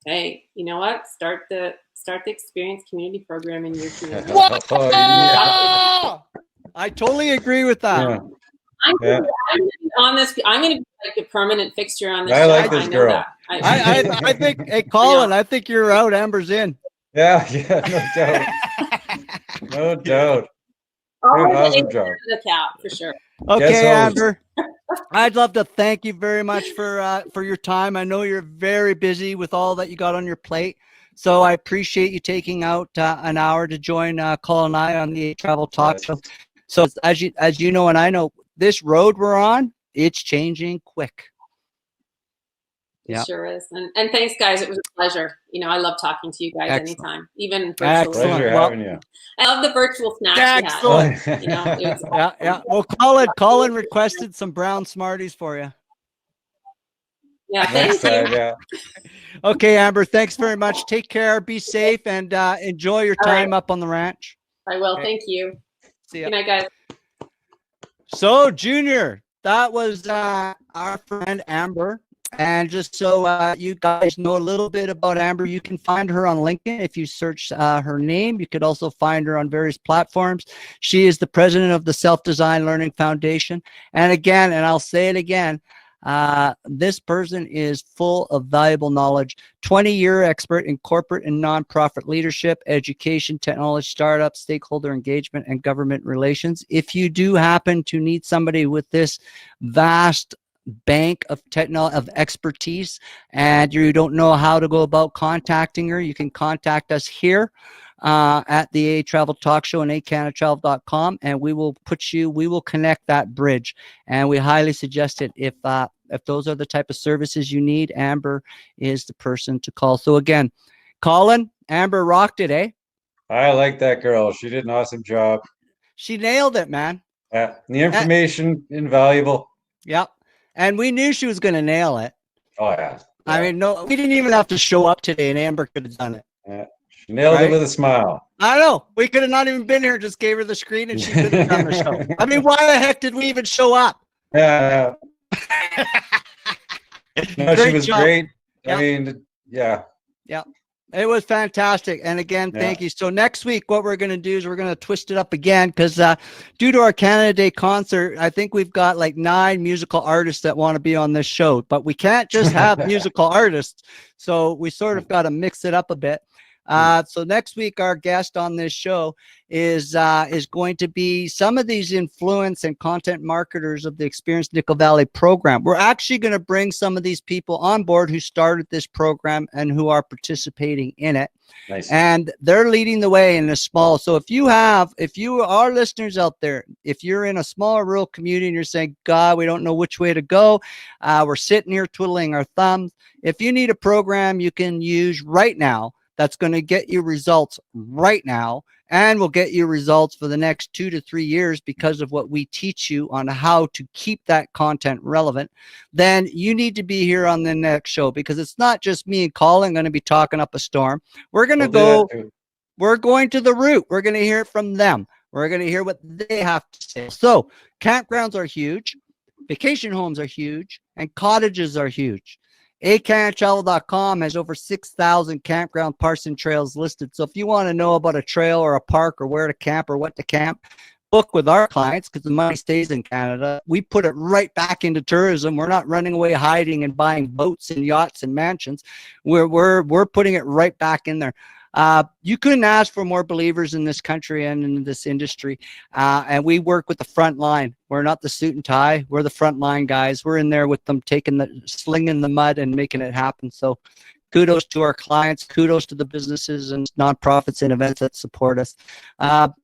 Hey, you know what? Start the experience community program in your community. Oh, yeah. I totally agree with that. Yeah. I'm gonna be on this. I'm going to be like a permanent fixture on this I show. like this know girl. that. I think, hey, Colin, I think you're out. Amber's in. Yeah, no doubt. No doubt. Doing an awesome job. The cap for sure. Okay, Yes, Amber. I'd love to thank you very much for your time. I know you're very busy with all that you got on your plate, so I appreciate you taking out an hour to join Colin and I on the Travel Talk. So as you know, and I know, this road we're on, it's changing quick. It sure is. And thanks, guys. It was a pleasure. I love talking to you guys anytime, even virtually. Pleasure having you. I love the virtual snacks Excellent. we had. It was Yeah. Well, Colin requested some brown Smarties for you. Yeah, Next time, yeah. Okay, Amber, thanks very much. Take care, be safe, and enjoy your time up on the ranch. I will. Okay. Thank you. See ya. Good night, guys. So, Junior, that was our friend Amber. And just so you guys know a little bit about Amber, you can find her on LinkedIn if you search her name. You could also find her on various platforms. She is the president of the SelfDesign Learning Foundation. And again, and I'll say it again, this person is full of valuable knowledge. 20-year expert in corporate and nonprofit leadership, education, technology, startups, stakeholder engagement, and government relations. If you do happen to need somebody with this vast bank of expertise and you don't know how to go about contacting her, you can contact us here at the Travel Talk Show and ehCanadaTravel.com, and we will connect that bridge. And we highly suggest it. If those are the type of services you need, Amber is the person to call. So again, Colin, Amber rocked it, eh? I like that girl. She did an awesome job. She nailed it, man. The information invaluable. Yep. And we knew she was going to nail it. Oh, yeah. I mean, no, we didn't even have to show up today, and Amber could have done it. Yeah. She nailed it with a smile. I know. We could have not even been here, just gave her the screen, and she could have done the show. I mean, why the heck did we even show up? Yeah. No, she was great. Yep. I mean, yeah. Yeah. It was fantastic. And again, thank you. So next week, what we're going to do is we're going to twist it up again because due to our Canada Day concert, I think we've got like 9 musical artists that want to be on this show, but we can't just have musical artists. So we sort of got to mix it up a bit. So next week, our guest on this show is going to be some of these influence and content marketers of the Experience Nickel Valley program. We're actually going to bring some of these people on board who started this program and who are participating in it. Nice. And they're leading the way in a small. So if you are listeners out there, if you're in a small rural community and you're saying, God, we don't know which way to go, we're sitting here twiddling our thumbs. If you need a program you can use right now, that's going to get you results right now and will get you results for the next 2 to 3 years because of what we teach you on how to keep that content relevant, then you need to be here on the next show because it's not just me and Colin going to be talking up a storm. We're going to we're going to the root. We're going to hear it from them. We're going to hear what they have to say. So campgrounds are huge, vacation homes are huge, and cottages are huge. ehCanadaTravel.com has over 6,000 campground parks and trails listed. So if you want to know about a trail or a park or where to camp or what to camp, book with our clients because the money stays in Canada. We put it right back into tourism. We're not running away hiding and buying boats and yachts and mansions. We're putting it right back in there. You couldn't ask for more believers in this country and in this industry. And we work with the front line. We're not the suit and tie. We're the front line guys. We're in there with them, slinging the mud and making it happen. So Kudos to our clients. Kudos to the businesses and nonprofits and events that support us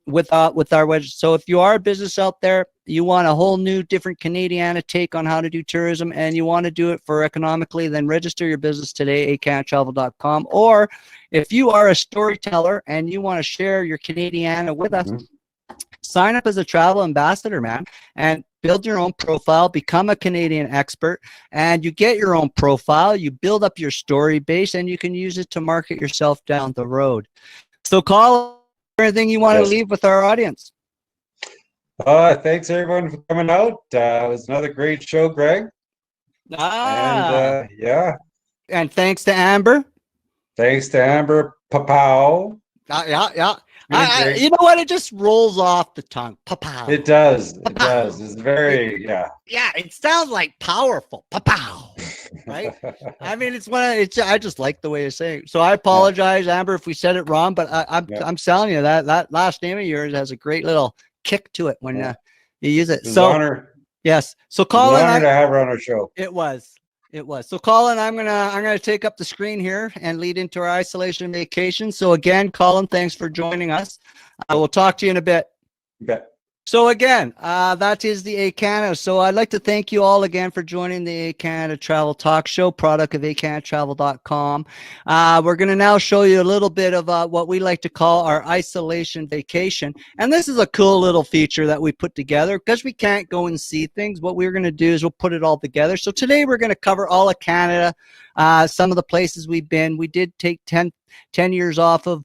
with our wedge. So if you are a business out there, you want a whole new, different Canadiana take on how to do tourism, and you want to do it for economically, then register your business today, ehCanadaTravel.com. Or if you are a storyteller and you want to share your Canadiana with us, sign up as a travel ambassador, man, and build your own profile, become a Canadian expert, and you get your own profile, you build up your story base, and you can use it to market yourself down the road. So call anything you want to leave with our audience. Thanks everyone for coming out. It was another great show, Greg. And yeah. And thanks to Amber. Thanks to Amber, Pa-Pow. Yeah. You know what? It just rolls off the tongue. Pa-Pow. It does. Pa-Pow. It does. It's very, yeah. Yeah, it sounds like powerful. Pa-Pow. Right? I mean, I just like the way you say it. So I apologize, Amber, if we said it wrong, but I'm telling you that last name of yours has a great little kick to it when you use it. So honor. Yes. So Colin, honor to have her on our show. It was. So Colin, I'm gonna take up the screen here and lead into our isolation vacation. So again, Colin, thanks for joining us. I will talk to you in a bit. You bet. So again, that is the ehCanada. So I'd like to thank you all again for joining the ehCanada Travel Talk Show, product of ehCanadaTravel.com. We're going to now show you a little bit of what we like to call our isolation vacation. And this is a cool little feature that we put together because we can't go and see things. What we're going to do is we'll put it all together. So today we're going to cover all of Canada, some of the places we've been. We did take 10 years off of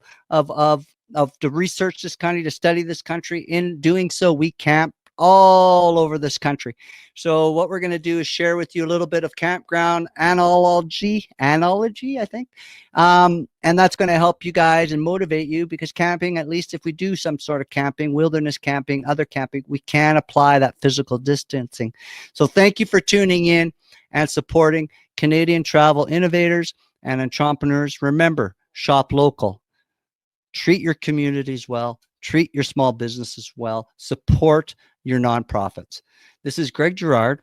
to research this country, to study this country. In doing so, we camp all over this country. So what we're going to do is share with you a little bit of campground analogy, I think. And that's going to help you guys and motivate you, because camping, at least if we do some sort of camping, wilderness camping, other camping, we can apply that physical distancing. So thank you for tuning in and supporting Canadian travel innovators and entrepreneurs. Remember, shop local. Treat your communities well, treat your small businesses well, support your nonprofits. This is Greg Gerard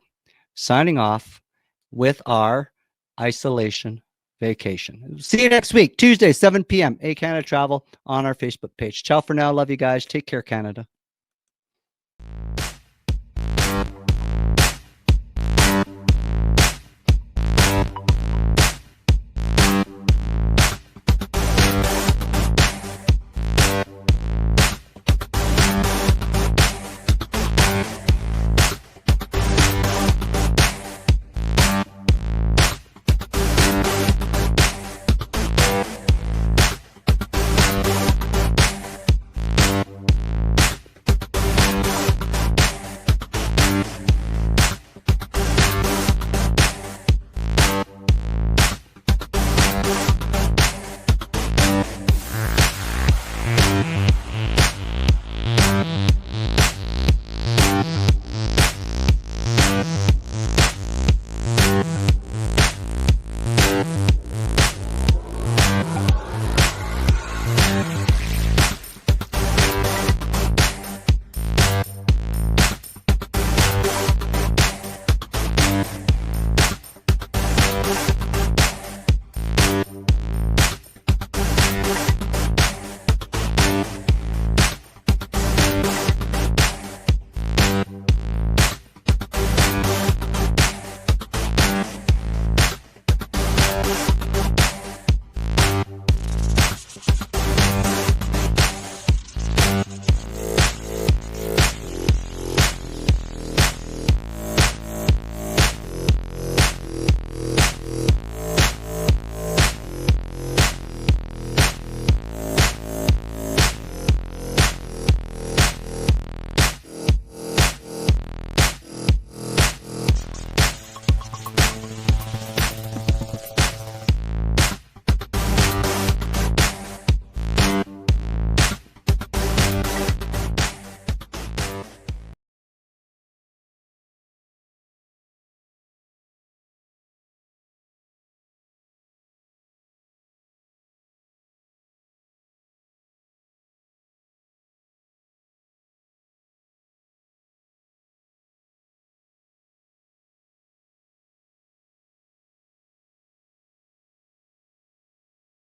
signing off with our isolation vacation. See you next week, Tuesday, 7 p.m., ehCanada Travel on our Facebook page. Ciao for now. Love you guys. Take care, Canada.